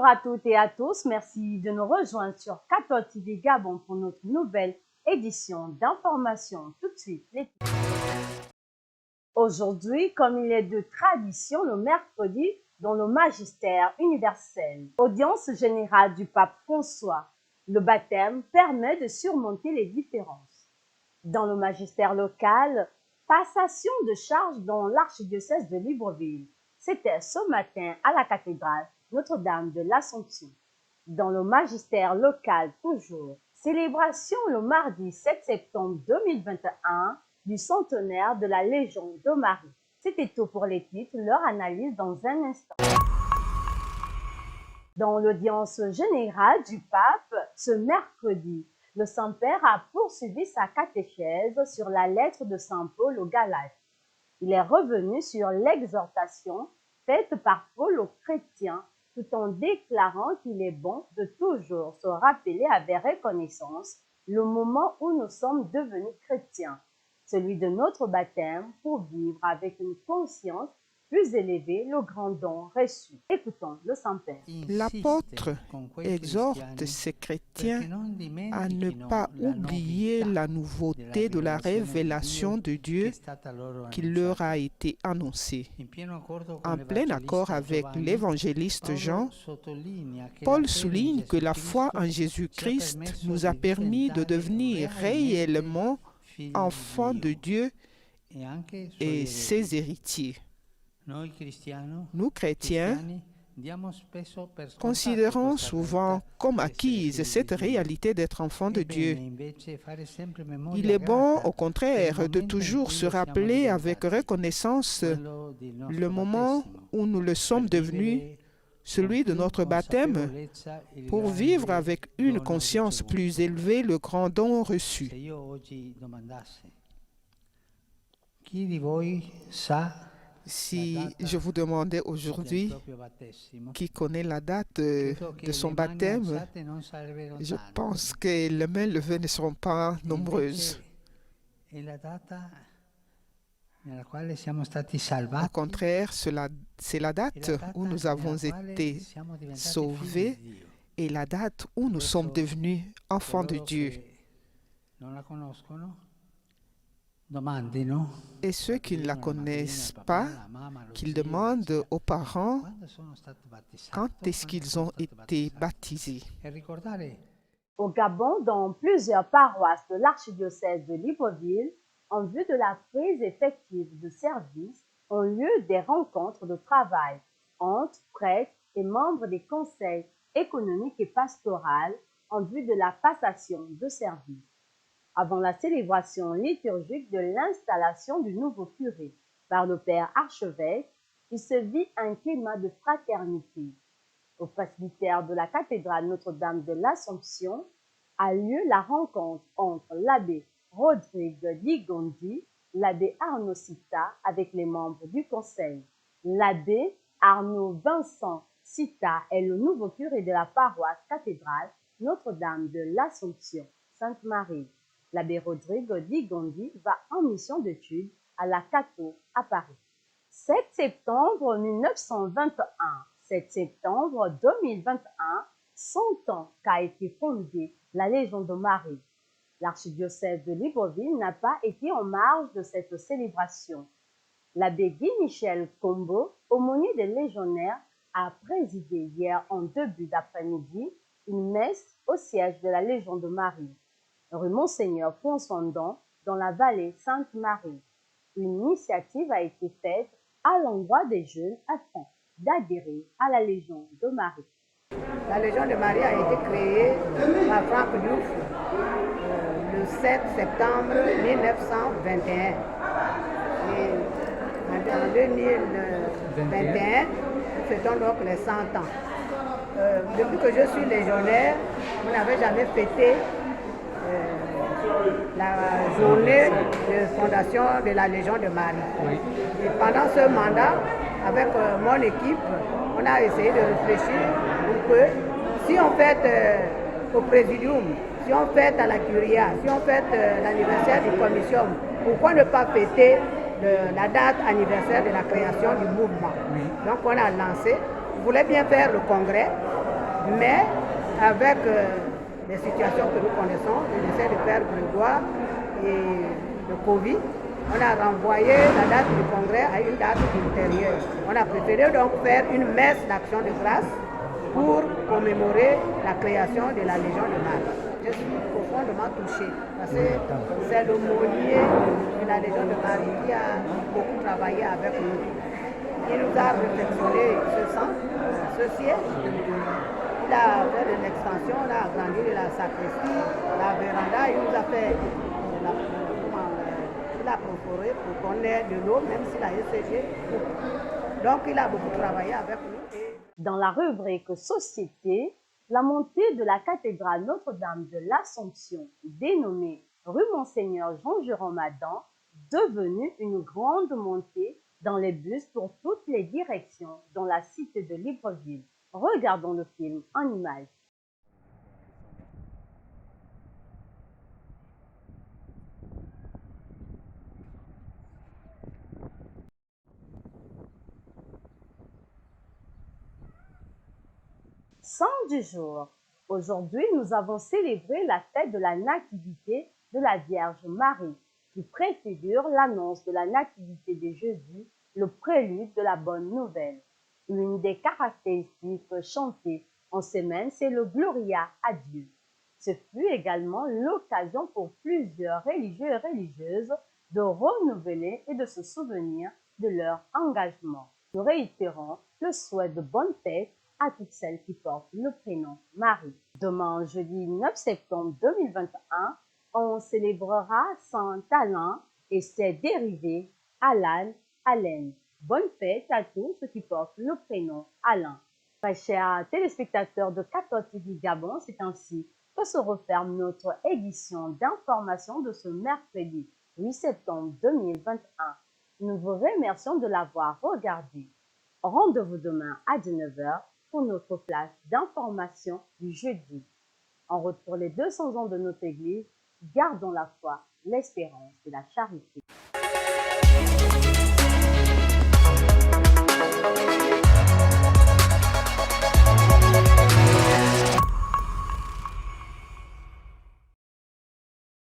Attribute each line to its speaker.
Speaker 1: à toutes et à tous, merci de nous rejoindre sur 14 TV Gabon pour notre nouvelle édition d'information. Tout de suite, les titres. Aujourd'hui, comme il est de tradition le mercredi, dans le magistère universel, audience générale du pape François, le baptême permet de surmonter les différences. Dans le magistère local, passation de charges dans l'archidiocèse de Libreville. C'était ce matin à la cathédrale Notre-Dame de l'Assomption. Dans le magistère local toujours, célébration le mardi 7 septembre 2021 du centenaire de la Légion de Marie. C'était tout pour les titres, leur analyse dans un instant. Dans l'audience générale du pape, ce mercredi, le Saint-Père a poursuivi sa catéchèse sur la lettre de Saint Paul aux Galates. Il est revenu sur l'exhortation faite par Paul aux chrétiens tout en déclarant qu'il est bon de toujours se rappeler avec reconnaissance le moment où nous sommes devenus chrétiens, celui de notre baptême, pour vivre avec une conscience plus élevée le grand don reçu. Écoutons le Saint-Père.
Speaker 2: L'apôtre exhorte ces chrétiens à ne pas oublier la nouveauté de la révélation de Dieu qui leur a été annoncée. En plein accord avec l'évangéliste Jean, Paul souligne que la foi en Jésus-Christ nous a permis de devenir réellement enfants de Dieu et ses héritiers. Nous, chrétiens, considérons souvent comme acquise cette réalité d'être enfant de Dieu. Il est bon, au contraire, de toujours se rappeler avec reconnaissance le moment où nous le sommes devenus, celui de notre baptême, pour vivre avec une conscience plus élevée le grand don reçu. Si je vous demandais aujourd'hui qui connaît la date de son baptême, je pense que les mains levées ne seront pas nombreuses. Au contraire, c'est la date où nous avons été sauvés et la date où nous sommes devenus enfants de Dieu. Et ceux qui ne la connaissent pas, qu'ils demandent aux parents quand est-ce qu'ils ont été baptisés.
Speaker 1: Au Gabon, dans plusieurs paroisses de l'archidiocèse de Libreville, en vue de la prise effective de service, ont lieu des rencontres de travail entre prêtres et membres des conseils économiques et pastoraux en vue de la passation de service. Avant la célébration liturgique de l'installation du nouveau curé par le père archevêque, il se vit un climat de fraternité. Au presbytère de la cathédrale Notre-Dame de l'Assomption a lieu la rencontre entre l'abbé Rodrigue Digondi, l'abbé Arnaud Sita avec les membres du conseil. L'abbé Arnaud Vincent Sita est le nouveau curé de la paroisse cathédrale Notre-Dame de l'Assomption, Sainte-Marie. L'abbé Rodrigue Digondi va en mission d'études à la Cato à Paris. 7 septembre 1921, 7 septembre 2021, 100 ans qu'a été fondée la Légion de Marie. L'archidiocèse de Libreville n'a pas été en marge de cette célébration. L'abbé Guy-Michel Combo, aumônier des légionnaires, a présidé hier en début d'après-midi une messe au siège de la Légion de Marie, rue Monseigneur Ponsandon, dans la vallée Sainte-Marie. Une initiative a été faite à l'endroit des jeunes afin d'adhérer à la Légion de Marie.
Speaker 3: La Légion de Marie a été créée par Franck Diouf le 7 septembre 1921. Et en 2021, nous fêtons donc les 100 ans. Depuis que je suis légionnaire, vous n'avez jamais fêté la journée de fondation de la Légion de Marie. Et pendant ce mandat, avec mon équipe, on a essayé de réfléchir pour que si on fête au Présidium, si on fête à la Curia, si on fête l'anniversaire du Commission, pourquoi ne pas fêter la date anniversaire de la création du mouvement? Donc on a lancé, on voulait bien faire le congrès, Mais avec les situations que nous connaissons, le décès de Père Grégoire et le Covid, on a renvoyé la date du congrès à une date ultérieure. On a préféré donc faire une messe d'action de grâce pour commémorer la création de la Légion de Marie. Je suis profondément touchée parce que c'est l'aumônier de la Légion de Marie qui a beaucoup travaillé avec nous. Il nous a réfectionné ce siège. Il a fait de l'extension, on a agrandi de la sacristie, la véranda, il nous a fait il a perforé pour qu'on ait de l'eau, même si la ECG coupe. Donc il a beaucoup travaillé avec nous.
Speaker 1: Dans la rubrique Société, la montée de la cathédrale Notre-Dame de l'Assomption, dénommée rue Monseigneur Jean-Jérôme Adam, devenue une grande montée dans les bus pour toutes les directions dans la cité de Libreville. Regardons le film en images. Saint du jour. Aujourd'hui, nous avons célébré la fête de la Nativité de la Vierge Marie, qui préfigure l'annonce de la Nativité de Jésus, le prélude de la bonne nouvelle. Une des caractéristiques chantées en semaine, c'est le Gloria à Dieu. Ce fut également l'occasion pour plusieurs religieux et religieuses de renouveler et de se souvenir de leur engagement. Nous réitérons le souhait de bonne fête à toutes celles qui portent le prénom Marie. Demain, jeudi 9 septembre 2021, on célébrera Saint Alain et ses dérivés Alan, Allen. Bonne fête à tous ceux qui portent le prénom Alain. Très chers téléspectateurs de 14 TV Gabon, c'est ainsi que se referme notre édition d'information de ce mercredi 8 septembre 2021. Nous vous remercions de l'avoir regardé. Rendez-vous demain à 19 h pour notre flash d'information du jeudi. En route pour les 200 ans de notre Église, gardons la foi, l'espérance et la charité.